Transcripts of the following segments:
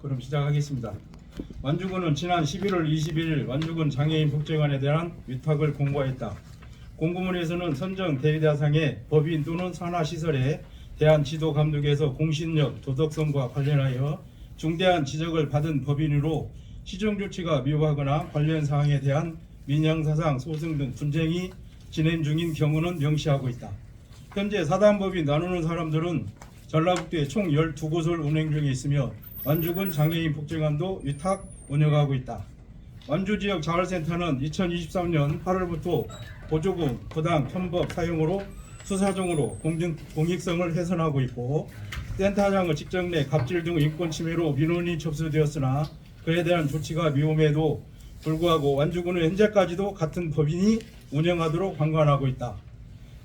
그럼 시작하겠습니다. 완주군은 지난 11월 21일 완주군 장애인 복지관에 대한 위탁을 공고하였다. 공고문에서는 선정 대대상의 법인 또는 산하시설에 대한 지도 감독에서 공신력, 도덕성과 관련하여 중대한 지적을 받은 법인으로 시정 조치가 미흡하거나 관련 사항에 대한 민형사상 소송 등 분쟁이 진행 중인 경우는 명시하고 있다. 현재 사단법인 나누는 사람들은 전라북도에 총 12곳을 운행 중에 있으며 완주군 장애인 복지관도 위탁 운영하고 있다. 완주지역 자활센터는 2023년 8월부터 보조금, 부당, 편법 사용으로 수사종으로 공익성을 훼손하고 있고 센터장의 직접 내 갑질 등 인권 침해로 민원이 접수되었으나 그에 대한 조치가 미흡에도 불구하고 완주군은 현재까지도 같은 법인이 운영하도록 관관하고 있다.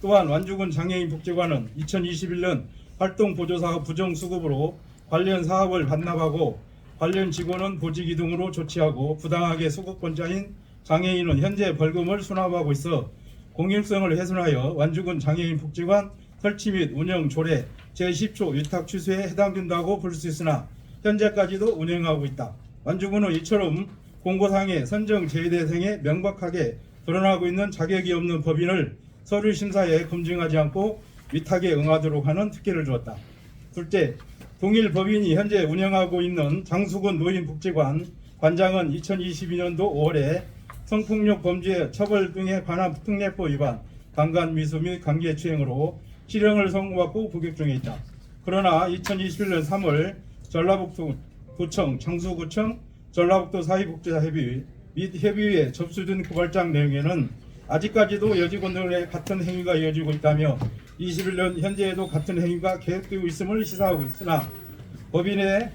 또한 완주군 장애인 복지관은 2021년 활동보조사업 부정수급으로 관련 사업을 반납하고 관련 직원은 보직이동으로 조치하고 부당하게 수급권자인 장애인은 현재 벌금을 수납하고 있어 공익성을 훼손하여 완주군 장애인 복지관 설치 및 운영 조례 제10조 위탁 취소에 해당된다고 볼 수 있으나 현재까지도 운영하고 있다. 완주군은 이처럼 공고상의 선정 제외대상에 명백하게 드러나고 있는 자격이 없는 법인을 서류 심사에 검증하지 않고 위탁에 응하도록 하는 특혜를 주었다. 둘째, 동일 법인이 현재 운영하고 있는 장수군 노인복지관 관장은 2022년도 5월에 성폭력 범죄 처벌 등에 관한 특례법 위반, 강간미수 및 강제추행으로 실형을 선고받고服役 중에 있다. 그러나 2021년 3월 전라북도청, 장수구청, 전라북도 사회복지사협의회 및 협의회에 접수된 고발장 내용에는 아직까지도 여직원들의 같은 행위가 이어지고 있다며 21년 현재에도 같은 행위가 계속되고 있음을 시사하고 있으나 법인의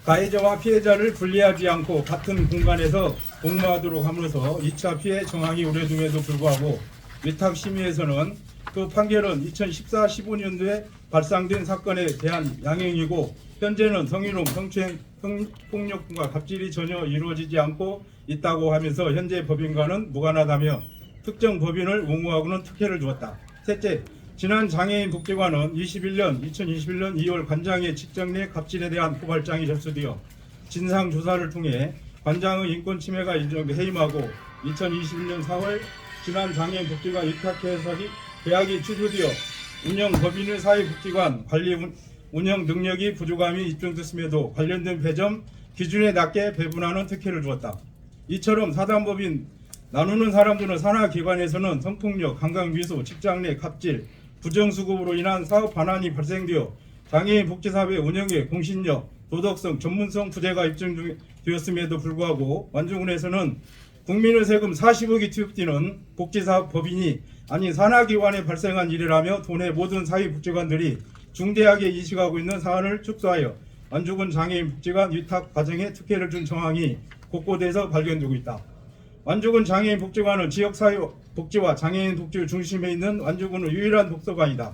가해자와 피해자를 분리하지 않고 같은 공간에서 복무하도록 함으로써 2차 피해 정황이 우려됨에도 불구하고 위탁심의에서는 그 판결은 2014-15년도에 발생된 사건에 대한 양형이고 현재는 성희롱, 성추행, 성폭력 등과 갑질이 전혀 이루어지지 않고 있다고 하면서 현재 법인과는 무관하다며 특정 법인을 옹호하고는 특혜를 주었다. 셋째, 지난 장애인 복지관은 2021년 2월 관장의 직접 내 갑질에 대한 고발장이 접수되어 진상조사를 통해 관장의 인권 침해가 해임하고 2021년 4월 지난 장애인 복지관 위탁 계약이 취소되어 운영 법인의 사회복지관 관리 운영 능력이 부족함이 입증됐음에도 관련된 배점 기준에 낮게 배분하는 특혜를 주었다. 이처럼 사단법인 나누는 사람들은 산하기관에서는 성폭력, 강간미수, 직장 내 갑질, 부정수급으로 인한 사업 반환이 발생되어 장애인 복지사업의 운영에 공신력, 도덕성, 전문성 부재가 입증되었음에도 불구하고 완주군에서는 국민의 세금 40억이 투입되는 복지사업 법인이 아닌 산하기관에 발생한 일이라며 도내 모든 사회복지관들이 중대하게 인식하고 있는 사안을 축소하여 완주군 장애인 복지관 위탁 과정에 특혜를 준 정황이 곳곳에서 발견되고 있다. 완주군 장애인 복지관은 지역사회 복지와 장애인 복지를 중심에 있는 완주군의 유일한 독서관이다.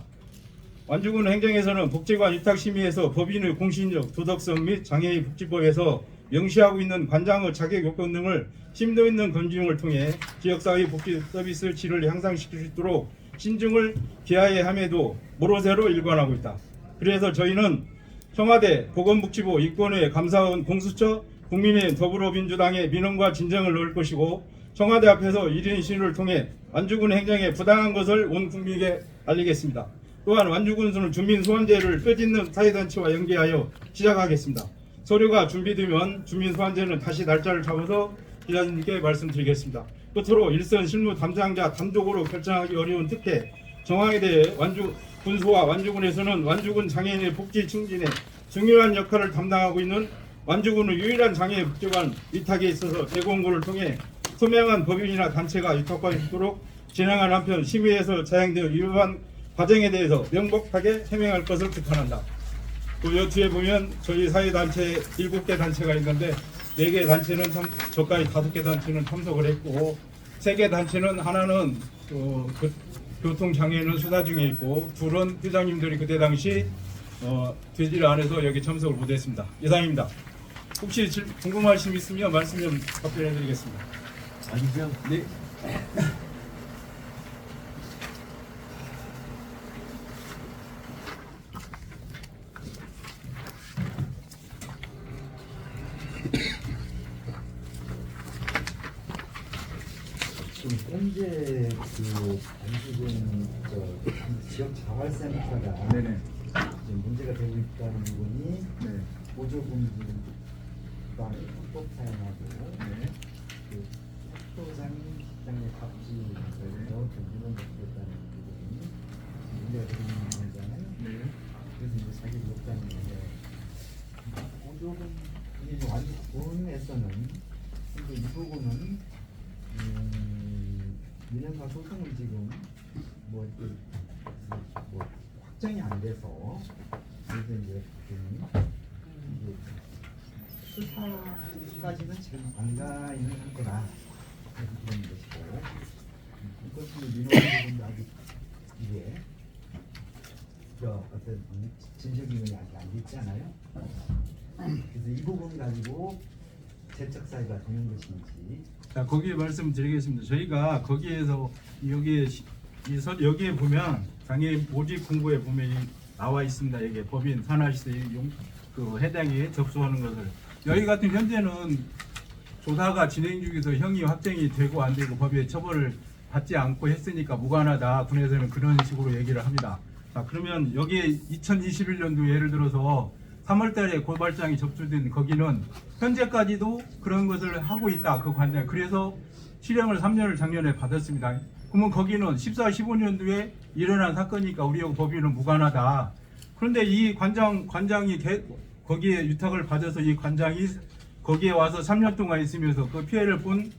완주군 행정에서는 복지관 위탁심의에서 법인의 공신력, 도덕성 및 장애인 복지법에서 명시하고 있는 관장의 자격 요건 등을 심도 있는 검증을 통해 지역사회 복지 서비스 질을 향상시킬 수 있도록 신중을 기하에 함에도 모로세로 일관하고 있다. 그래서 저희는 청와대, 보건복지부, 인권위, 감사원, 공수처, 국민의힘, 더불어민주당의 민원과 진정을 넣을 것이고 청와대 앞에서 1인 신문을 통해 완주군 행정에 부당한 것을 온 국민에게 알리겠습니다. 또한 완주군은 주민소환제를 뼈짓는 사회단체와 연계하여 시작하겠습니다. 서류가 준비되면 주민소환제는 다시 날짜를 잡아서 기자님께 말씀드리겠습니다. 끝으로 일선 실무 담당자 단독으로 결정하기 어려운 특혜 정황에 대해 군소와 완주군에서는 완주군 장애인의 복지 증진에 중요한 역할을 담당하고 있는 완주군의 유일한 장애인 복지관 위탁에 있어서 재공고를 통해 투명한 법인이나 단체가 위탁받을 수 있도록 진행하는 한편 심의에서 자행된 위반 과정에 대해서 명백하게 해명할 것을 부탁한다. 그 뒤에 보면 저희 사회단체 7개 단체가 있는데 4개 단체는 저까지 5개 단체는 참석을 했고 3개 단체는 하나는 교통장애인은 수사 중에 있고 둘은 회장님들이 그때 당시 되지를 않아서 여기 참석을 못했습니다. 이상입니다. 혹시 궁금하신 있으면 말씀 좀 답변해 드리겠습니다. 아니죠? 네. 현재 그 안수군 지역 자활센터가 네네. 지금 문제가 되고 있다는 부분이 네. 보조금 그다음에 불법 사용하고 네. 그 학교장 식당의 갑질 이런 것들다는 부분이 문제가 되고 있는 거잖아요. 네. 그래서 이제 자기 욕장인데 보조금 이게 좀 완전 군에서는 근데 이 부분은 민영사 소송을 지금 뭐 이렇게 뭐 확정이 안 돼서 그래서 이제 수사까지는 지금 안 가 있는 상태다 그런 것이고 이것은 민원의 부분도 아직 이게 어떤 진실규명이 아직 안 됐지 않아요? 그래서 이 부분 가지고 재척 사유가 되는 것인지. 자, 거기에 말씀드리겠습니다. 저희가 거기에서 여기에 보면 장애인 모집 공고에 보면 나와 있습니다. 이게 법인 산하시대 그 해당에 접수하는 것을 여기 같은 현재는 조사가 진행 중에서 형이 확정이 되고 안 되고 법에 처벌을 받지 않고 했으니까 무관하다. 군에서는 그런 식으로 얘기를 합니다. 자, 그러면 여기에 2021년도 예를 들어서 3월달에 고발장이 접수된 거기는 현재까지도 그런 것을 하고 있다. 그 관장. 그래서 실형을 3년을 작년에 받았습니다. 그러면 거기는 14, 15년도에 일어난 사건이니까 우리하고 법인은 무관하다. 그런데 이 관장이 거기에 위탁을 받아서 이 관장이 거기에 와서 3년 동안 있으면서 그 피해를 본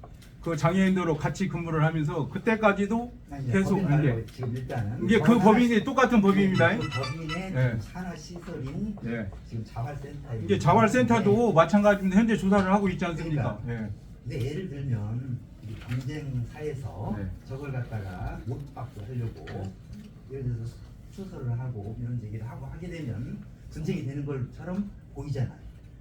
그 장애인으로 같이 근무를 하면서 그때까지도 계속 이제 지금 일단은 이게 그 법인이 똑같은 법인입니다. 그 법인의 네. 산하 시설인 네. 지금 자활센터 이게 자활센터도 마찬가지인데 현재 조사를 하고 있지 않습니까? 그러니까. 근데 예를 들면 이 경쟁사에서 네. 저걸 갖다가 못 받고 하려고 예를 들어서 수설을 하고 이런 얘기를 하고 하게 되면 분쟁이 되는 것처럼 보이잖아요.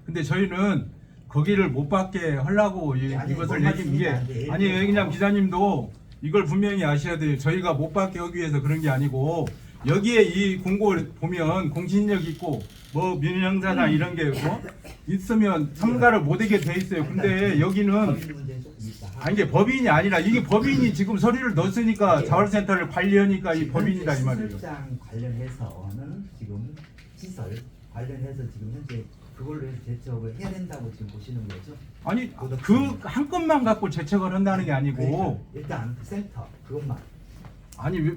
근데 저희는 거기를 못 받게 하려고 아니, 이것을 뭐 얘기한 게 말씀인데, 아니 예를 그냥 들어서. 기자님도 이걸 분명히 아셔야 돼요. 저희가 못 받게 하기 위해서 그런 게 아니고 여기에 이 공고를 보면 공신력 있고 뭐 민영사나 이런 게 뭐 있으면 참가를 못하게 돼 있어요. 근데 여기는 법인 문제는 조금 있다. 아니 이게 법인이 아니라 이게 법인이 지금 서류를 넣었으니까 자활센터를 관리하니까 이 법인이다 이 말이에요. 시설장 관련해서는 지금 시설 관련해서 지금 현재 그걸로 해서 대처를 해야 된다고 지금 보시는 거죠? 아니 그 한 건만 갖고 재척을 한다는 게 아니고 그러니까 일단 그 센터 그것만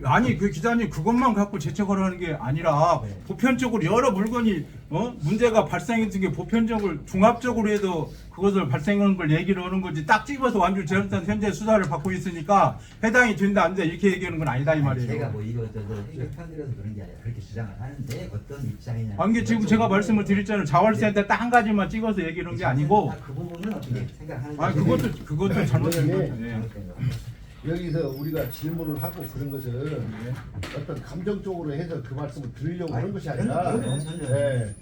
아니 그 기자님 그것만 갖고 재척을 하는 게 아니라 네. 보편적으로 여러 물건이 문제가 발생했던 게 보편적으로 종합적으로 해서 그것을 발생하는 걸 얘기를 하는 거지 딱 집어서 완전 재활센터 현재 수사를 받고 있으니까 해당이 된다 안 돼 이렇게 얘기하는 건 아니다 이 말이에요. 제가 뭐 이거 해결 편들어서 그런 게 아니라 그렇게 주장을 하는데 어떤 입장이냐. 아니 이게 지금 제가 말씀을 드렸잖아요. 자활센터 딱 한 가지만 찍어서 얘기를 한 게 아니고 그 부분은 어떻게 생각하는지. 아니 그것도 잘못된 거죠. 예. 잘못된 거. 여기서 우리가 질문을 하고 그런 것은 어떤 감정적으로 해서 그 말씀을 드리려고 하는 것이 아니라 그건 전혀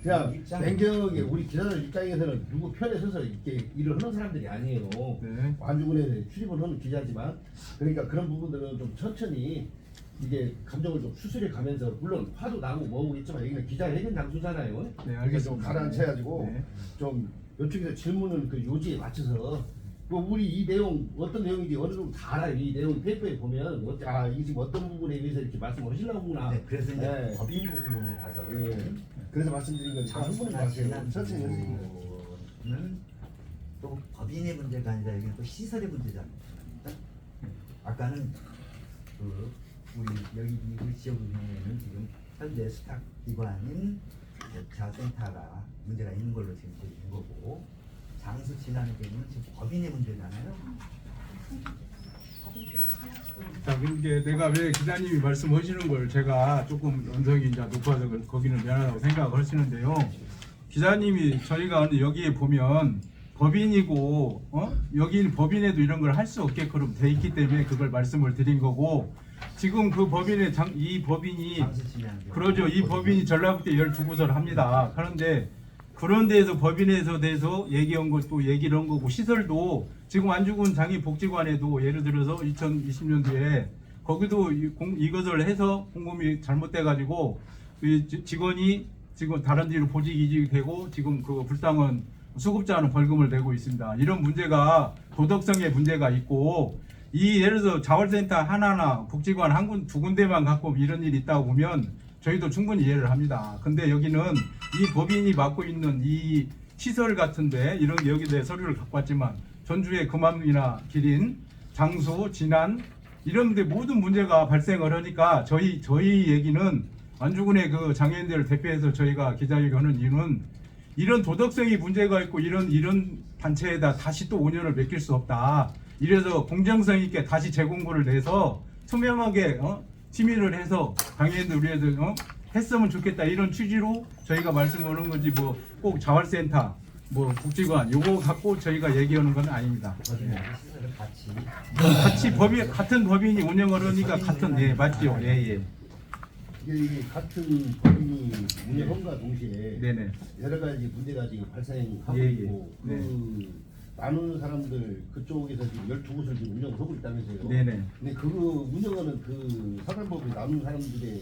그냥 입장- 냉정하게 우리 기자들 입장에서는 누구 편에 서서 이렇게 일을 하는 사람들이 아니에요. 네. 안주군에 출입을 하는 기자지만 그러니까 그런 부분들은 좀 천천히 이게 감정을 좀 수술해 가면서 물론 화도 나고 뭐고 있지만 여기는 기자회견 장소잖아요. 네, 그러니까 좀 알겠습니다. 가라앉혀가지고 네. 좀 이쪽에서 질문을 그 요지에 맞춰서 뭐 우리 이 내용 어떤 내용인지 어느 정도 다 알아요. 이 내용 페이퍼에 보면 이게 지금 어떤 부분에 의해서 이렇게 말씀하시려구나. 네, 그래서 이제 네. 법인 부분을 가서 그래서 말씀드린 거니까 한 분은 마세요. 천천히 하세요. 장소는 또 법인의 문제가 아니라 여기는 또 시설의 문제잖아요. 아까는 그 우리 여기 우리 지역의 경우에는 지금 현재 수탁 기관인 자센터가 문제가 있는 걸로 지금 보이는 거고 장수 지나는 경우는 지금 법인의 문제잖아요. 자, 그게 내가 왜 기자님이 말씀하시는 걸 제가 조금 언성이 이제 높아서 거기는 미안하다고 생각을 하시는데요. 기자님이 저희가 여기에 보면 법인이고 여기는 법인에도 이런 걸 할 수 없게끔 돼 있기 때문에 그걸 말씀을 드린 거고 지금 그 법인의 이 법인이 장수 지나는 경우. 그러죠. 이 법인이 전라북도 12곳을 합니다. 그런데 그런 데에서 법인에서 대해서 얘기한 것도 얘기를 한 거고 시설도 지금 안주군 장애복지관에도 예를 들어서 2020년도에 거기도 이것을 해서 공금이 잘못돼 가지고 직원이 지금 다른 데로 보직 이직이 되고 지금 그 불당은 수급자는 벌금을 내고 있습니다. 이런 문제가 도덕성의 문제가 있고 이 예를 들어서 자원센터 하나나 복지관 한 군, 두 군데만 갖고 이런 일이 있다고 보면 저희도 충분히 이해를 합니다. 근데 여기는 이 법인이 맡고 있는 이 시설 같은데 이런 여기에 서류를 갖고 왔지만 전주의 금암이나 기린, 장수, 진안 이런 데 모든 문제가 발생을 하니까 저희 얘기는 완주군의 그 장애인들을 대표해서 저희가 기자회견 하는 이유는 이런 도덕성이 문제가 있고 이런 단체에다 다시 또 5년을 맡길 수 없다. 이래서 공정성 있게 다시 재공고를 내서 투명하게 심의를 해서 장애인들 우리 애들 했으면 좋겠다 이런 취지로 저희가 말씀하는 거지 뭐 꼭 자활센터 뭐 복지관 요거 갖고 저희가 얘기하는 건 아닙니다. 거기는 시설을 같이 같은 법인이 운영을 하니까 같은 예 맞죠 예예 이게 같은 법인이 운영함과 동시에 네네 여러 가지 문제가 지금 발생하고 예, 예. 있고 네. 그 나누는 사람들 그쪽에서 지금 12곳을 지금 운영을 하고 있다면서요. 네네 근데 그 운영하는 그 사단법을 나누는 사람들의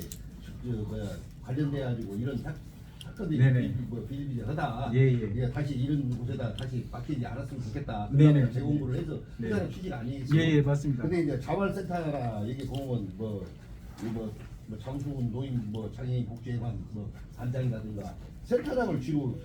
관련돼 가지고 이런 사건들이 네네. 비일비재하다. 예, 예. 이게 다시 이런 곳에다 다시 맡기지 않았으면 좋겠다. 네네. 재공부를 해서 네. 하자는 취지가 아니겠어요. 예 맞습니다. 근데 이제 자활센터나 여기 보면 장수군 노인 장애인 복지회관 관장이라든가 센터장을 위주로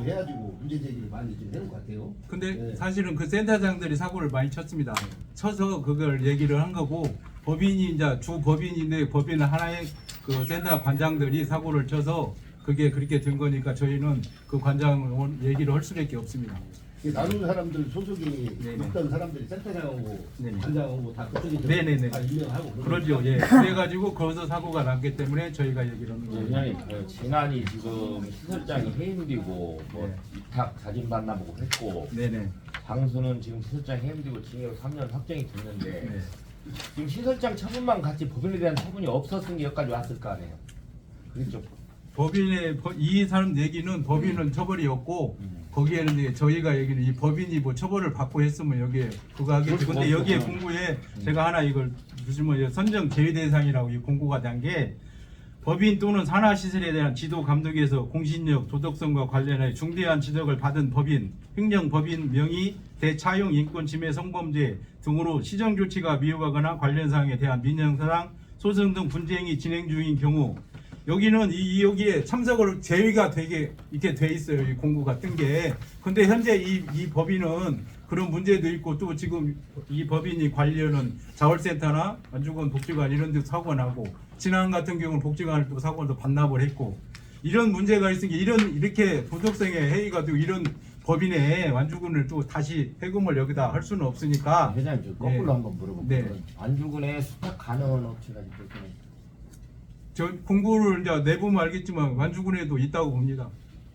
해가지고 문제 제기를 많이 지금 해놓은 것 같아요. 근데 네. 사실은 그 센터장들이 사고를 많이 쳤습니다. 쳐서 그걸 얘기를 한 거고 법인이 이제 주 법인인데 법인 하나의 그 센터 관장들이 사고를 쳐서 그게 그렇게 된 거니까 저희는 그 관장 얘기를 할 수밖에 없습니다. 나누는 사람들 소속이 네네. 있던 사람들이 센터장하고 네네. 관장하고 다 그쪽에 네네네. 다 임명하고 그러죠. 예. 그래가지고 거기서 사고가 났기 때문에 저희가 얘기를 하는 거예요. 원장님, 그 진안이 지금 시설장이 해임되고 뭐 네. 위탁 자진 받나보고 했고 네네. 장수는 지금 시설장 해임되고 징역 3년 확정이 됐는데 네. 지금 시설장 처분만 같이 법인에 대한 처분이 없었은 게 여기까지 왔을 거 아니에요. 그렇죠. 이 사람 얘기는 법인은 처벌이 없고 거기에는 이제 저희가 얘기는 이 법인이 뭐 처벌을 받고 했으면 여기에 그거 하겠죠. 근데 여기에 공고에 제가 하나 이걸 주시면 선정 제외 대상이라고 이 공고가 난 게 법인 또는 산하시설에 대한 지도 감독에서 공신력, 도덕성과 관련해 중대한 지적을 받은 법인, 횡령법인 명의, 대차용 인권 침해 성범죄 등으로 시정조치가 미흡하거나 관련 사항에 대한 민형사상, 소송 등 분쟁이 진행 중인 경우 여기는 여기에 참석을 제외가 되게 이렇게 돼 있어요. 이 공고가 뜬 게. 근데 현재 이 법인은 그런 문제도 있고 또 지금 이 법인이 관리하는 자활센터나 완주군 복지관 이런 데서 사고가 나고 진안 같은 경우는 복지관을 또 사고를 반납을 했고 이런 문제가 있으니까 이렇게 도덕성에 해이가 되고 이런 법인에 완주군을 또 다시 해금을 여기다 할 수는 없으니까 회장님, 저 거꾸로 네. 한번 물어볼게요. 네. 완주군에 수탁 가능한 업체가 있거든요. 저 공고를 이제 내보면 알겠지만 완주군에도 있다고 봅니다.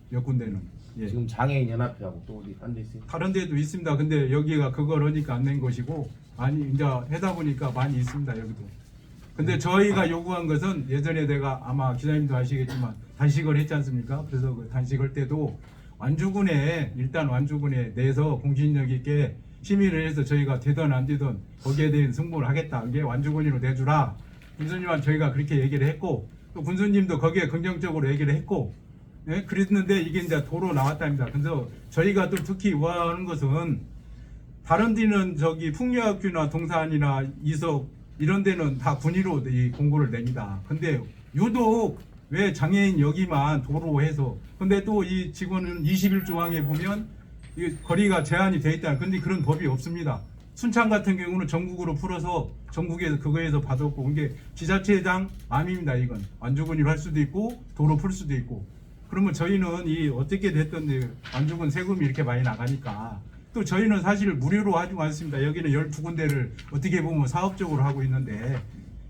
몇 군데는. 예. 지금 장애인 연합회하고 또 어디 딴 데 있어요? 다른 데도 있습니다. 근데 여기가 그걸 하니까 안 낸 것이고 많이 이제 하다 보니까 많이 있습니다. 여기도. 근데 저희가 요구한 것은 예전에 내가 아마 기자님도 아시겠지만 단식을 했지 않습니까? 그래서 그 단식할 때도 일단 완주군에 내서 공신력 있게 심의를 해서 저희가 되든 안 되든 거기에 대한 승부를 하겠다. 이게 완주군으로 내주라. 군수님한테 저희가 그렇게 얘기를 했고 또 군수님도 거기에 긍정적으로 얘기를 했고 예? 그랬는데 이게 이제 도로 나왔답니다. 그래서 저희가 또 특히 우아하는 것은 다른 데는 저기 풍류학교나 동산이나 이석 이런 데는 다 군의로 이 공고를 냅니다. 근데 유독 왜 장애인 여기만 도로 해서 근데 또 이 직원은 21조항에 보면 이 거리가 제한이 돼 있다. 근데 그런 법이 없습니다. 순창 같은 경우는 전국으로 풀어서 전국에서 그거에서 받았고 이게 지자체장 마음입니다. 이건 완주군으로 할 수도 있고 도로 풀 수도 있고 그러면 저희는 이 어떻게 됐든 완주군 세금이 이렇게 많이 나가니까 또 저희는 사실 무료로 하지 않습니다. 여기는 12군데를 어떻게 보면 사업적으로 하고 있는데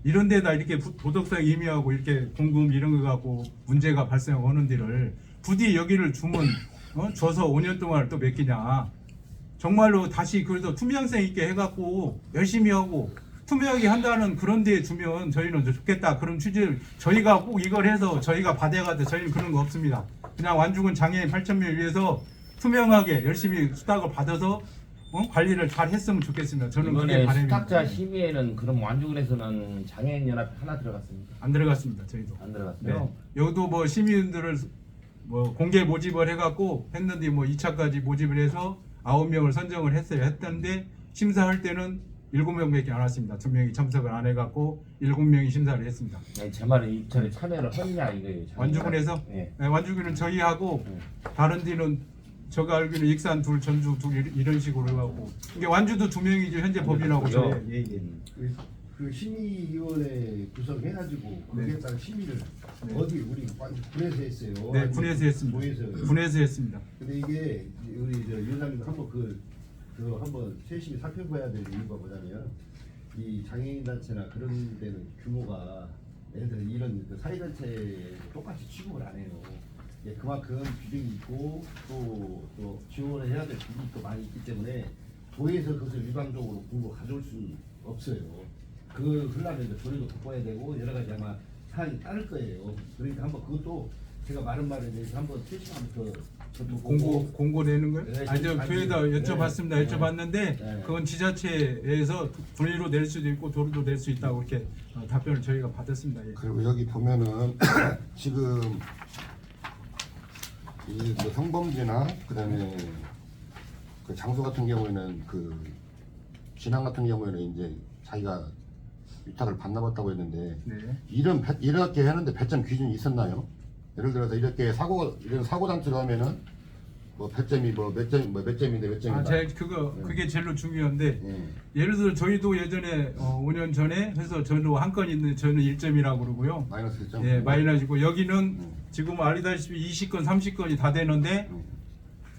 이런 데다 이렇게 도덕성 임의하고 이렇게 공금 이런 거 갖고 문제가 발생하는 데를 부디 여기를 주면 줘서 5년 동안 또 맡기냐. 정말로 다시 그래도 투명성 있게 해갖고 열심히 하고 투명하게 한다는 그런 데에 주면 저희는 좋겠다. 그런 취지를 저희가 꼭 이걸 해서 저희가 받아가도 저희는 그런 거 없습니다. 그냥 완주군 장애인 8,000명을 위해서 투명하게 열심히 수탁을 받아서 관리를 잘 했으면 좋겠습니다. 저는 그게 이번에 바람입니다. 수탁자 심의에는 그럼 완주군에서는 장애인 연합 하나 들어갔습니까? 안 들어갔습니다. 저희도. 안 들어갔어요. 네. 여기도 뭐 시민들을 뭐 공개 모집을 해갖고 했는데 뭐 2차까지 모집을 해서 9명을 선정을 했어요. 했던데 심사할 때는 7명밖에 안 왔습니다. 2명이 참석을 안 해갖고 7명이 심사를 했습니다. 아니, 제 말은 이전에 참여를 했냐 이거예요. 자기가. 완주군에서 예. 네, 완주군은 저희하고 다른 데는 제가 알기로는 익산 둘, 전주 둘 이런 식으로 하고 이게 완주도 2명이죠. 현재 법인하고 저희. 예, 예. 그 심의위원회 구성해가지고 거기에 따른 심의를 네. 어디 우리 완전 군에서 했어요. 네, 아니면 군에서 했습니다. 도에서. 군에서 했습니다. 근데 이게 우리 저 위원장님 한번 그 한번 세심히 살펴봐야 될 이유가 뭐냐면 이 장애인 단체나 그런 데는 규모가 예를 들어 이런 그 사회단체 똑같이 취급을 안 해요. 예, 그만큼 비중이 있고 또 지원을 해야 될 부분이 또 많이 있기 때문에 도에서 그것을 일방적으로 공고 가져올 수는 없어요. 그 흘러면 이제 조례도 바꿔야 되고 여러 가지 아마 사항이 따를 거예요. 그러니까 한번 그것도 제가 많은 말에 대해서 한번 3시간부터 저도 공고 내는 거요? 네, 아니 저 아니, 교회에다 네. 여쭤봤습니다. 네. 여쭤봤는데 네. 그건 지자체에서 군의로 낼 수도 있고 도로도 낼 수 있다고 이렇게 답변을 저희가 받았습니다. 예. 그리고 여기 보면은 지금 이뭐 성범죄나 그다음에 그 장소 같은 경우에는 그 진앙 같은 경우에는 이제 자기가 위탁을 받나봤다고 했는데 네. 이렇게 하는데 배점 기준이 있었나요? 예를 들어서 이렇게 이런 사고 단체로 하면은 뭐 배점이 몇 점인데 몇 점인가? 제가 그게 제일 중요한데 예. 예를 들어 저희도 예전에 5년 전에 해서 저는 한 건 있는데 저는 1점이라고 그러고요. 마이너스 1점. 예, 마이너스고 여기는 지금 알다시피 20건, 30건이 다 되는데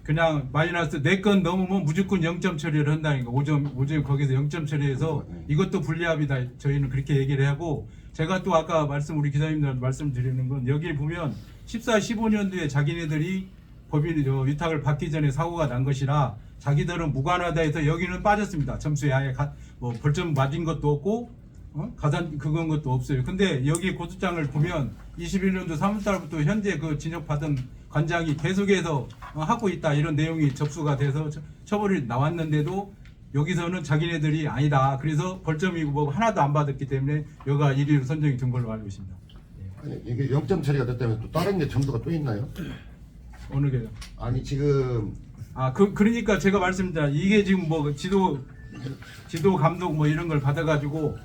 그냥 마이너스 4건 넘으면 무조건 0점 처리를 한다니까. 5점 거기서 0점 처리해서 이것도 불리합니다. 저희는 그렇게 얘기를 하고 제가 또 아까 우리 기자님들 말씀드리는 건 여기 보면 14, 15년도에 자기네들이 법인 위탁을 받기 전에 사고가 난 것이라 자기들은 무관하다 해서 여기는 빠졌습니다. 점수에 아예 뭐 벌점 맞은 것도 없고 가산 그건 것도 없어요. 근데 여기 고소장을 보면 21년도 3월달부터 현재 그 진역받은 관장이 계속해서 하고 있다 이런 내용이 접수가 돼서 처벌이 나왔는데도 여기서는 자기네들이 아니다. 그래서 벌점이고 뭐 하나도 안 받았기 때문에 여기가 1위로 선정이 된 걸로 알고 있습니다. 아니, 이게 0점 처리가 됐다면 또 다른 게 점수가 또 있나요? 어느 게요? 아니 지금 그러니까 제가 말씀드립니다. 이게 지금 뭐 지도 감독 뭐 이런 걸 받아가지고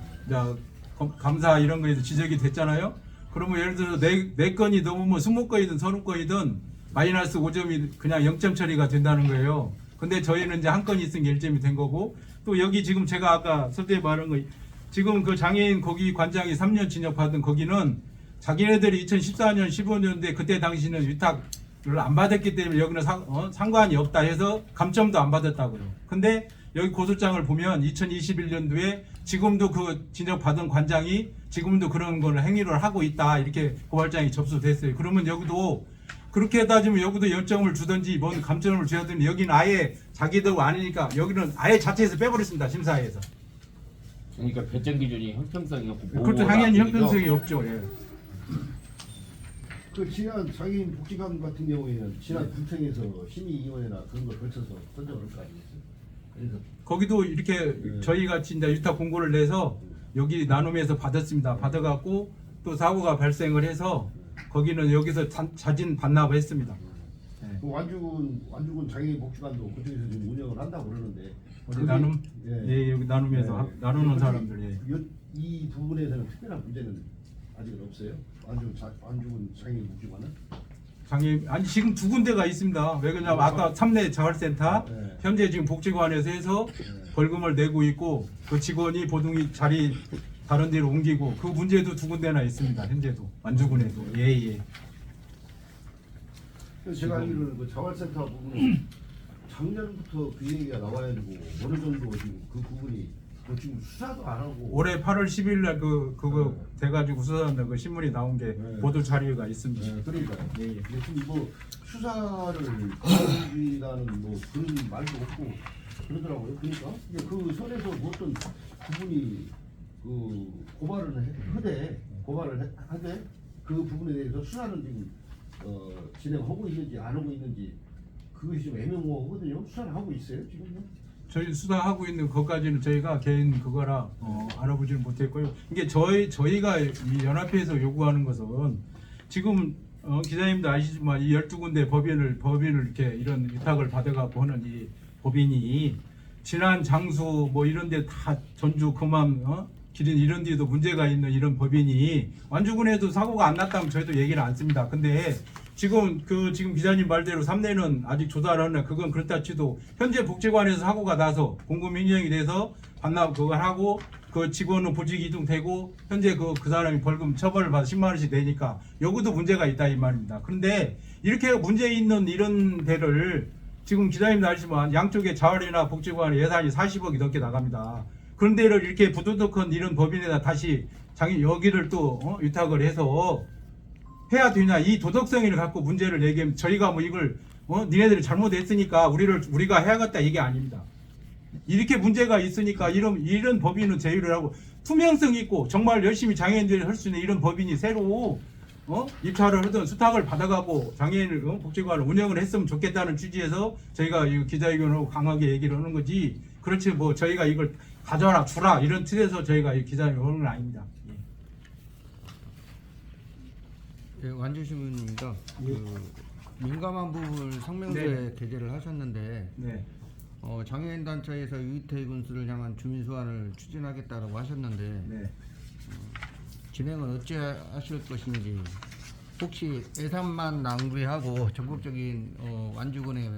감사 이런 거에서 지적이 됐잖아요. 그러면 예를 들어서 네 건이 넘으면 20건이든 30건이든 마이너스 5점이 그냥 0점 처리가 된다는 거예요. 근데 저희는 이제 한 건이 있으니까 1점이 된 거고 또 여기 지금 제가 아까 설득에 말한 거 지금 그 장애인 거기 관장이 3년 징역 받은 거기는 자기네들이 2014년 15년도에 그때 당시는 위탁을 안 받았기 때문에 여기는 상관이 없다 해서 감점도 안 받았다고요. 근데 여기 고소장을 보면 2021년도에 지금도 그 진역 받은 관장이 지금도 그런 걸 행위를 하고 있다 이렇게 고발장이 접수됐어요. 그러면 여기도 그렇게 따지면 여기도 0점을 주든지 뭔 감점을 주든지 여기는 아예 자기도 아니니까 여기는 아예 자체에서 빼버렸습니다. 심사위에서. 그러니까 배점 기준이 형평성이 없고 그것도 당연히 형평성이 없죠. 예. 그 지난 장애인 복지관 같은 경우에는 지난 구청에서 심의위원회나 그런 걸 거쳐서 선정을 할 거 아니겠어요? 그래서 거기도 이렇게 저희 같이 이제 위탁 공고를 내서 여기 나눔에서 받았습니다. 받아갖고 또 사고가 발생을 해서 거기는 여기서 자진 반납했습니다. 네. 그 완주군 장애인 복지관도 그쪽에서 지금 운영을 한다고 그러는데 어디 그게- 나눔? 예. 예, 여기 나눔에서 나누는 그게 사람들. 예. 이 부분에서는 특별한 문제는 아직은 없어요. 완주군 장애인 복지관은 아니 지금 2군데가 있습니다. 왜 그러냐면 아까 삼내 자활센터 네. 현재 지금 복지관에서 해서 벌금을 내고 있고 그 직원이 보통이 자리 다른 데로 옮기고 그 문제도 2군데나 있습니다. 현재도 완주군에도. 예. 그래서 제가 알기로는 그 자활센터 부분은 작년부터 그 얘기가 나와가지고 어느 정도 지금 그 부분이 뭐 지금 수사도 안 하고 올해 8월 10일 날 그거 네. 돼가지고 수사한다 그 신문이 나온 게 네. 보도 자료가 있습니다. 네, 그러니까요. 예. 근데 지금 뭐 수사를 거부이라는 뭐 그런 말도 없고 그러더라고요. 그러니까 이제 그 선에서 뭐 어떤 부분이 그 고발을 하되 그 부분에 대해서 수사는 지금 진행하고 있는지 안 하고 있는지 그것이 좀 애매모호하거든요. 수사를 하고 있어요 지금요? 저희 수사하고 있는 것까지는 저희가 개인 그거라 알아보지는 못했고요. 이게 저희가 이 연합회에서 요구하는 것은 지금 기자님도 아시지만 이 12군데 법인을 이렇게 이런 위탁을 받아갖고 하는 이 법인이 지난 장수 뭐 이런 데 다 전주 금암 기린 이런 데도 문제가 있는 이런 법인이 완주군에도 사고가 안 났다면 저희도 얘기를 안 씁니다. 근데 지금 지금 기자님 말대로 3내는 아직 조사를 하는 그건 그렇다 치도 현재 복지관에서 사고가 나서 공금 인정이 돼서 반납 그걸 하고 그 직원은 보직 이동되고 현재 그 사람이 벌금 처벌을 받아 10만 원씩 내니까 여기도 문제가 있다 이 말입니다. 그런데 이렇게 문제 있는 이런 데를 지금 기자님도 알지만 양쪽에 자활이나 복지관에 예산이 40억이 넘게 나갑니다. 그런 데를 이렇게 부도덕한 이런 법인에다 다시 여기를 또 위탁을 해서 해야 되냐 이 도덕성을 갖고 문제를 얘기하면 저희가 뭐 이걸 니네들이 잘못했으니까 우리가 해야겠다 이게 아닙니다. 이렇게 문제가 있으니까 이런 법인은 제의를 하고 투명성 있고 정말 열심히 장애인들이 할 수 있는 이런 법인이 새로 입찰을 하든 수탁을 받아가고 장애인을 복지관을 운영을 했으면 좋겠다는 취지에서 저희가 이 기자회견으로 강하게 얘기를 하는 거지. 그렇지 뭐 저희가 이걸 가져라 주라 이런 뜻에서 저희가 이 기자회견을 하는 건 아닙니다. 예, 완주시민입니다. 예. 그 민감한 부분 성명서에 네. 게재를 하셨는데 네. 장애인 단체에서 유이태 군수를 향한 주민 소환을 추진하겠다고 하셨는데 네. 진행은 어찌 하실 것인지 혹시 예산만 낭비하고 전국적인 완주군에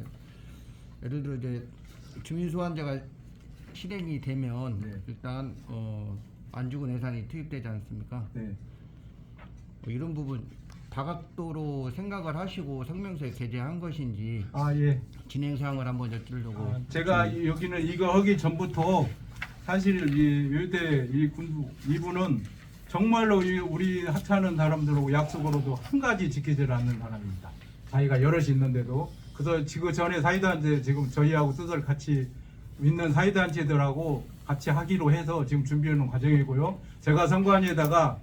예를 들어 이제 주민 소환제가 실행이 되면 네. 일단 완주군 예산이 투입되지 않습니까? 네. 이런 부분 다각도로 생각을 하시고 성명서에 게재한 것인지 아 예. 진행 사항을 한번 여쭈려고. 제가 여기는 이거 하기 전부터 사실 이 요때 이 군수 이분은 정말로 우리 하찮은 사람들하고 약속으로도 한 가지 지키지 않는 사람입니다. 자기가 여럿이 있는데도 그래서 지금 전에 사이단체 지금 저희하고 뜻을 같이 있는 사이단체들하고 같이 하기로 해서 지금 준비하는 과정이고요. 제가 선관위에다가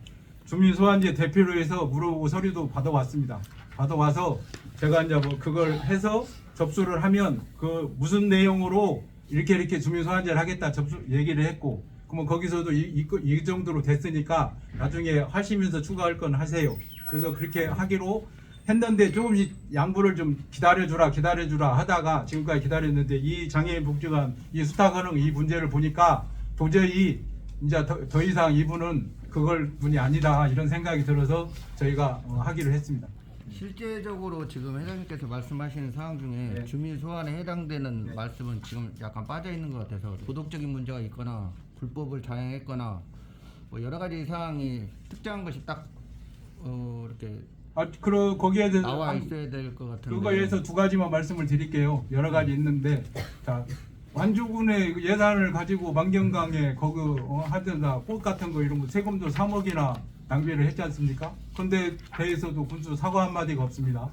주민소환제 대표로 해서 물어보고 서류도 받아왔습니다. 받아와서 제가 이제 뭐 그걸 해서 접수를 하면 그 무슨 내용으로 이렇게 주민소환제를 하겠다 얘기를 했고 그러면 거기서도 이 정도로 됐으니까 나중에 하시면서 추가할 건 하세요. 그래서 그렇게 하기로 했는데 조금씩 양보를 좀 기다려주라 하다가 지금까지 기다렸는데 이 장애인 복지관 이 수탁하는 이 문제를 보니까 도저히 이제 더 이상 이분은 그걸 분이 아니다 이런 생각이 들어서 저희가 하기로 했습니다. 실제적으로 지금 회장님께서 말씀하시는 사항 중에 네. 주민 소환에 해당되는 네. 말씀은 지금 약간 빠져 있는 것 같아서 도덕적인 문제가 있거나 불법을 자행했거나 뭐 여러 가지 사항이 특정한 것이 딱 이렇게 거기에 대해서 나와 있어야 될 것 같은데. 그거에서 두 가지만 말씀을 드릴게요. 여러 가지 있는데 자 완주군의 예산을 가지고 만경강에 거기 하든가 꽃 같은 거 이런 거 세금도 3억이나 낭비를 했지 않습니까? 근데 대해서도 군수 사과 한마디가 없습니다.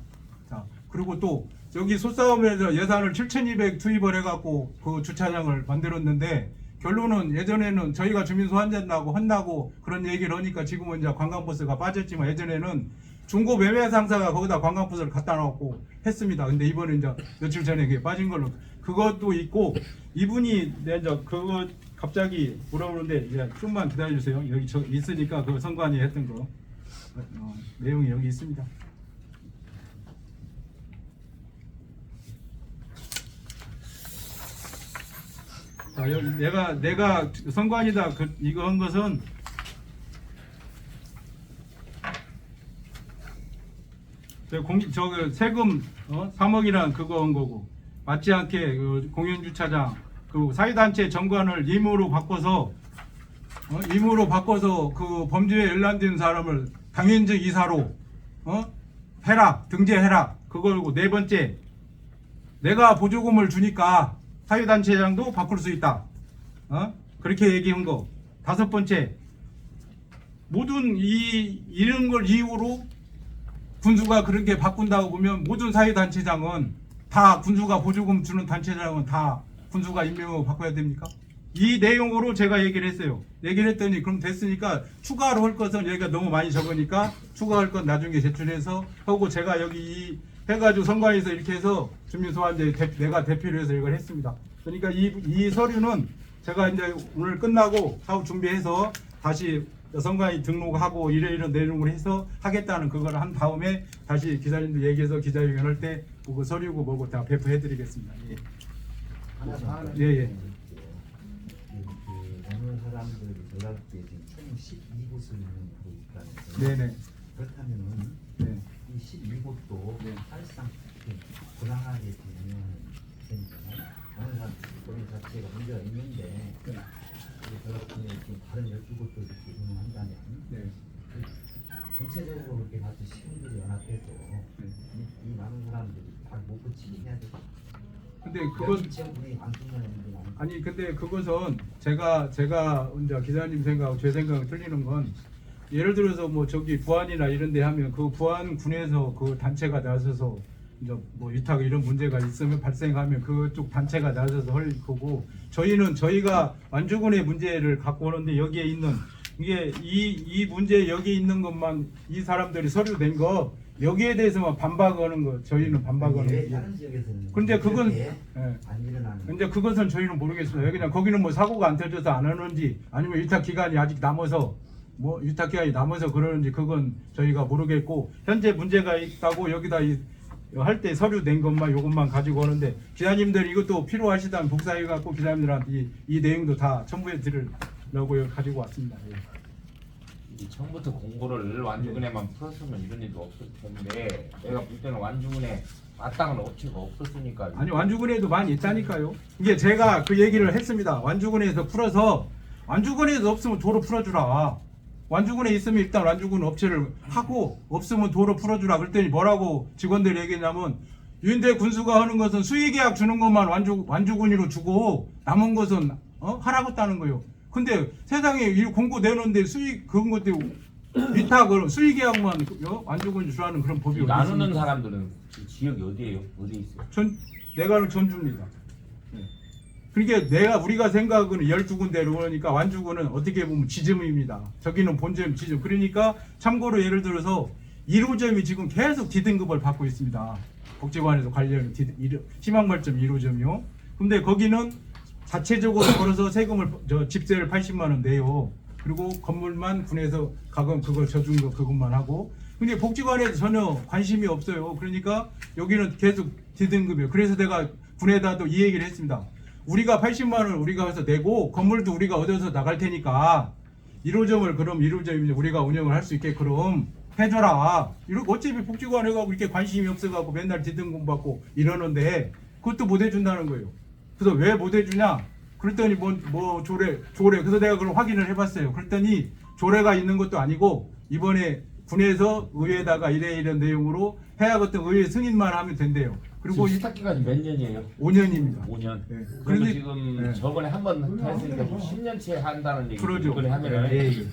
자 그리고 또 여기 소싸움에서 예산을 7,200 투입을 해갖고 그 주차장을 만들었는데 결론은 예전에는 저희가 주민 소환된다고 혼나고 그런 얘기를 하니까 지금은 이제 관광버스가 빠졌지만 예전에는 중고 매매 상사가 거기다 관광버스를 갖다 놓고 했습니다. 근데 이번에 이제 며칠 전에 그게 빠진 걸로 그것도 있고 이분이 이제 그거 갑자기 물어보는데 이제 좀만 기다려주세요. 여기 저 있으니까 그 선관위 했던 거 내용이 여기 있습니다. 자, 여기 내가 선관위다 이거 한 것은 저 세금 3억이란 그거 한 거고 맞지 않게 그 공연주차장 그 사회단체 정관을 임으로 바꿔서 그 범죄에 연관된 사람을 당연적 이사로 해라 등재해라 그거고 네 번째 내가 보조금을 주니까 사회단체장도 바꿀 수 있다 그렇게 얘기한 거 다섯 번째 모든 이런 걸 이유로 군수가 그렇게 바꾼다고 보면 모든 사회단체장은 다 군수가 보조금 주는 단체장은 다 군수가 임명하고 바꿔야 됩니까? 이 내용으로 제가 얘기를 했어요. 얘기를 했더니 그럼 됐으니까 추가로 할 것은 여기가 너무 많이 적으니까 추가할 건 나중에 제출해서 하고 제가 여기 해가지고 선관위에서 이렇게 해서 주민소환제 내가 대표로 해서 이걸 했습니다. 그러니까 이 서류는 제가 이제 오늘 끝나고 사후 준비해서 다시 선관위 등록하고 이런 내용을 해서 하겠다는 그걸 한 다음에 다시 기자님들 얘기해서 기자회견 할 때 그 서류고 뭐고 다 배포해드리겠습니다. 예. 예. 사람들이 전라도에 지금 총 12곳을 하고 있다면서요. 네네. 그렇다면은 네. 이 12곳도 네. 사실상 불안하게 진행하는 셈이잖아요. 어느 사람 우리 자체가 문제가 있는데 네. 전라도에 지금 다른 12곳도 이렇게 운영한다면 네. 전체적으로 그렇게 같이 시민들이 연합해서 네. 이 많은 사람들이 다 못 붙이게 해야 되죠. 근데 그건 지역분이 많지만 아니 근데 그것은 제가 이제 기자님 생각하고 제 생각이 틀리는 건 예를 들어서 뭐 저기 부안이나 이런 데 하면 그 부안군에서 그 단체가 나서서 이제 뭐 위탁 이런 문제가 있으면 발생하면 그쪽 단체가 나서서 할 거고 저희는 저희가 완주군의 문제를 갖고 오는데 여기에 있는 이게 이 문제 여기 있는 것만 이 사람들이 서류 낸 거 여기에 대해서만 반박하는 거 저희는 반박하는 왜 거죠. 다른 지역에서는 근데 그건 이렇게 예. 안 일어나는 근데 그것은 저희는 모르겠습니다. 그냥 거기는 뭐 사고가 안 터져서 안 하는지 아니면 위탁 기간이 아직 남아서 뭐 위탁 기간이 남아서 그러는지 그건 저희가 모르겠고 현재 문제가 있다고 여기다 할 때 서류 낸 것만 요것만 가지고 오는데 기자님들 이것도 필요하시다면 복사해 갖고 기자님들한테 이 내용도 다 첨부해 드리려고 가지고 왔습니다. 예. 이 처음부터 공고를 완주군에만 풀었으면 이런 일도 없을 텐데 내가 볼 때는 완주군에 마땅한 업체가 없었으니까 아니 완주군에도 많이 있다니까요. 이게 제가 그 얘기를 했습니다. 완주군에서 풀어서 완주군에도 없으면 도로 풀어주라. 완주군에 있으면 일단 완주군 업체를 하고 없으면 도로 풀어주라. 그랬더니 뭐라고 직원들이 얘기했냐면 유인대 군수가 하는 것은 수의계약 주는 것만 완주군으로 주고 남은 것은 하라고 따는 거예요. 근데 세상에 이 공고 내놓는데 그런 것들 위탁을 수의계약만 완주군이 주라는 그런 법이 어디 나누는 있습니까? 사람들은 지역이 어디예요? 어디 있어요? 내가는 전주입니다. 그러니까 우리가 생각은 12군데로 그러니까 완주군은 어떻게 보면 지점입니다. 저기는 본점 지점. 그러니까 참고로 예를 들어서 1호점이 지금 계속 D등급을 받고 있습니다. 복지관에서 관련 희망발점 1호점이요. 근데 거기는 자체적으로 걸어서 세금을 집세를 80만 원 내요. 그리고 건물만 군에서 가끔 그걸 져준 거 그것만 하고. 근데 복지관에서 전혀 관심이 없어요. 그러니까 여기는 계속 D등급이에요. 그래서 내가 군에다도 이 얘기를 했습니다. 우리가 80만 원 우리가 해서 내고 건물도 우리가 얻어서 나갈 테니까 1호점을 그럼 1호점 우리가 운영을 할 수 있게 그럼 해줘라. 이렇게 어차피 복지관 해가고 이렇게 관심이 없어가고 맨날 D등급 받고 이러는데 그것도 못 해준다는 거예요. 그래서 왜 못 해주냐? 그랬더니 뭐 조례. 그래서 내가 그걸 확인을 해봤어요. 그랬더니 조례가 있는 것도 아니고 이번에 군에서 의회에다가 이런 내용으로 해야겠던 의회 승인만 하면 된대요. 그리고 지금 스타 기간이 몇 년이에요? 5년입니다. 5년. 네. 그런데 그런데- 지금 네. 저번에 한 번 했으니까 10년째 한다는 얘기죠. 그러죠. 이번에 하면은 예.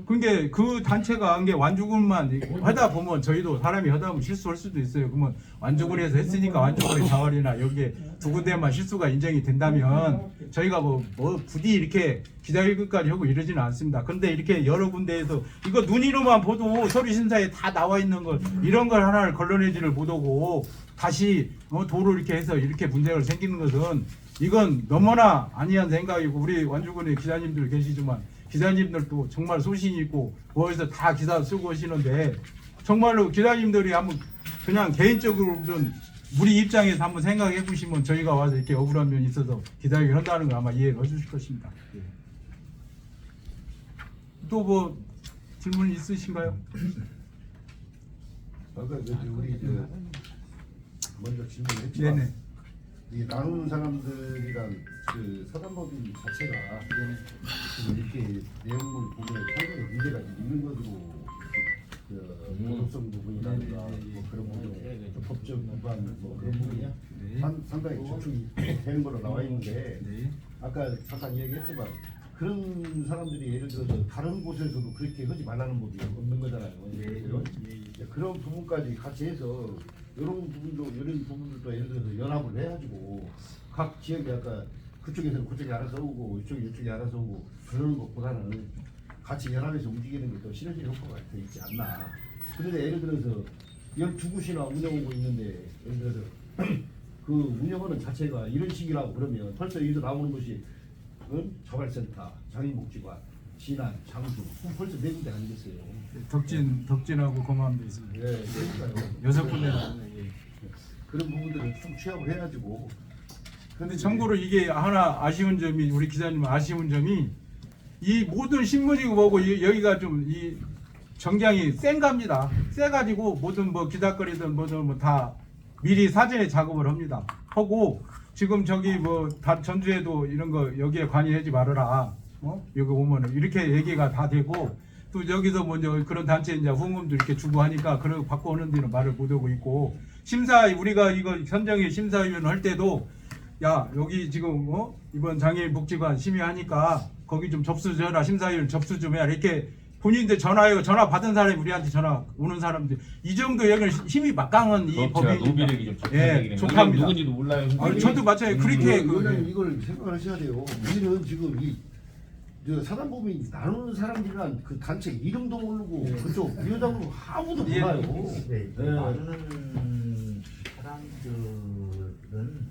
근데 그 단체가 한 게 완주군만 하다 보면 저희도 사람이 하다 보면 실수할 수도 있어요. 그러면 완주군에서 했으니까 완주군의 자활이나 여기에 두 군데만 실수가 인정이 된다면 저희가 뭐 부디 이렇게 기자회견까지 하고 이러지는 않습니다. 근데 이렇게 여러 군데에서 이거 눈으로만 봐도 서류 심사에 다 나와 있는 걸 이런 걸 하나를 걸러내지를 못하고 다시 도로 이렇게 해서 이렇게 문제가 생기는 것은 이건 너무나 아니한 생각이고 우리 완주군의 기자님들 계시지만 기자님들도 정말 소신이 있고 거기서 다 기사 쓰고 오시는데 정말로 기자님들이 한번 그냥 개인적으로 좀 우리 입장에서 한번 생각해 보시면 저희가 와서 이렇게 억울한 면이 있어서 기자회견 한다는 걸 아마 이해를 해주실 것입니다. 예. 또 뭐 질문 있으신가요? 아까 우리 먼저 질문했지만 네네. 이 나누는 사람들이란 그 사단법인 자체가 지금 이렇게 내용을 보면 상당히 문제가 있는 것으로 그 도덕성 부분이라든가 뭐 그런 부분에 또 법적 위반 뭐 그런 부분이 상당히 저축이 되는 걸로 나와 있는데 네. 아까 잠깐 이야기했지만 그런 사람들이 예를 들어서 다른 곳에서도 그렇게 하지 말라는 법이 없는 거잖아요. 그런 부분까지 같이 해서 이런 부분들도 예를 들어서 연합을 해가지고 각 지역이 아까 그쪽에서는 그쪽이 알아서 오고 이쪽이 알아서 오고 그러는 것보다는 같이 연합해서 움직이는 게 더 시너지 효과가 더 있지 않나. 그런데 예를 들어서 12곳이나 운영하고 있는데 예를 들어서 그 운영하는 자체가 이런 식이라고 그러면 벌써 여기서 나오는 것이 자발센터, 장애복지관, 진안, 장주 벌써 4군데 아니겠어요. 덕진하고 검암도 있습니다. 예, 그러니까요. 6군데. 그런 부분들을 좀 취합을 해가지고. 근데 참고로 이게 하나 아쉬운 점이 우리 기자님 아쉬운 점이 이 모든 신문이고 뭐고 여기가 좀 이 정장이 센갑니다. 세가지고 모든 뭐 기다거리든 뭐든 뭐 다 미리 사전에 작업을 합니다. 하고 지금 저기 뭐 다 전주에도 이런 거 여기에 관여하지 말아라. 여기 오면은 이렇게 얘기가 다 되고 또 여기서 먼저 그런 단체 이제 후원금도 이렇게 주고 하니까 그런 받고 오는 데는 말을 못하고 있고 심사 우리가 이거 선정의 심사위원 할 때도 야 여기 지금 이번 장애인 복지관 심의하니까 거기 좀 접수 줘라 심사위원 접수 좀 해라 이렇게 본인들 전화 받은 사람이 우리한테 전화 오는 사람들 이 정도 여기는 힘이 막강한 이 제가 법이 노비력이 좀 좋다는 예, 얘기네요. 좋답니다. 누군지도 몰라요. 아니, 저도 마찬가지 그렇게 의원님 이걸 생각하셔야 돼요. 우리는 지금 저 사단법인 나누는 사람들이란 그 단체 이름도 모르고 그쪽 위원장도 아무도 예. 몰라요. 네, 예. 나누는 사람들은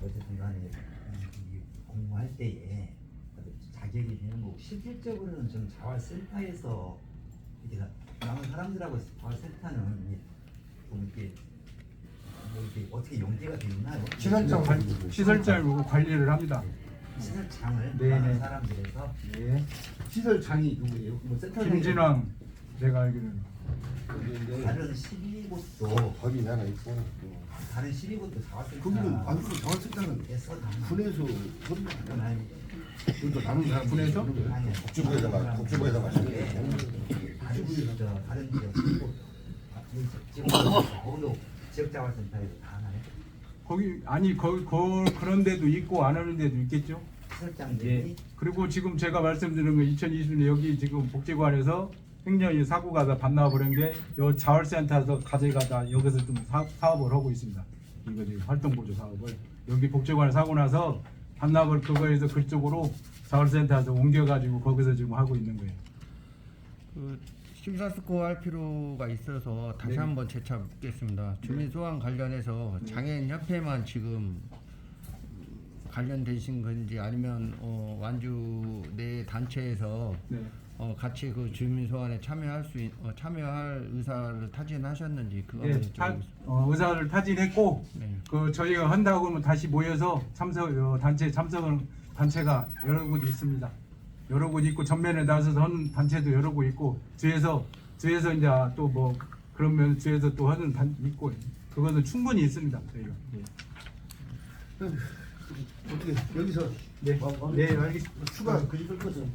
어쨌든 간에 이 공부할 때에 자격이 되는 거고 실질적으로는 좀 자활센터에서 우리가 남은 사람들하고 자활센터는 좀 이렇게 뭐 이렇게 어떻게 연계가 되어 있나요? 시설장을 관리를 합니다. 시설장을 네네. 남은 사람들에서 예. 시설장이 누구예요? 뭐 센터 김진왕 내가 알기로는 다른 12곳도 법이 하나 있고 다른 12곳도 자활센터 거기는 아니 그 자원센터는 에서 군에서 소리가 안 나요. 그러니까 나누는 사람 군에서? 아니요. 국주부에서 마시는 다른 지역 거기도 지역자활센터에서 다 하나요? 거기 아니 그런 데도 있고 안 하는 데도 있겠죠. 시설장들이 그리고 지금 제가 말씀드린 거 2020년 여기 지금 복지관에서 행정이 사고가 다 반납을 한 게 요 자활센터에서 가져가다 여기서 좀 사업을 하고 있습니다. 이거 지금 활동보조 사업을 여기 복지관에 사고 나서 반납을 그거에서 그쪽으로 자활센터에서 옮겨가지고 거기서 지금 하고 있는 거예요. 그 심사숙고 할 필요가 있어서 다시 네. 한번 재차 묻겠습니다. 주민소환 관련해서 장애인 협회만 지금 관련되신 건지 아니면 완주 내 단체에서 네. 같이 그 주민소환에 참여할 의사를 타진하셨는지 그거 예, 한번 여쭤보겠습니다. 의사를 타진했고 네. 그 저희가 한다고 하면 다시 모여서 단체가 여러 곳 있습니다. 여러 곳 있고 전면에 나서서 하는 단체도 여러 곳 있고 뒤에서 이제 또 뭐 그러면 뒤에서 또 하는 단 있고 그것은 충분히 있습니다. 저희가. 예. 어떻게 여기서 네, 네, 알겠습니다. 추가 그릴 것은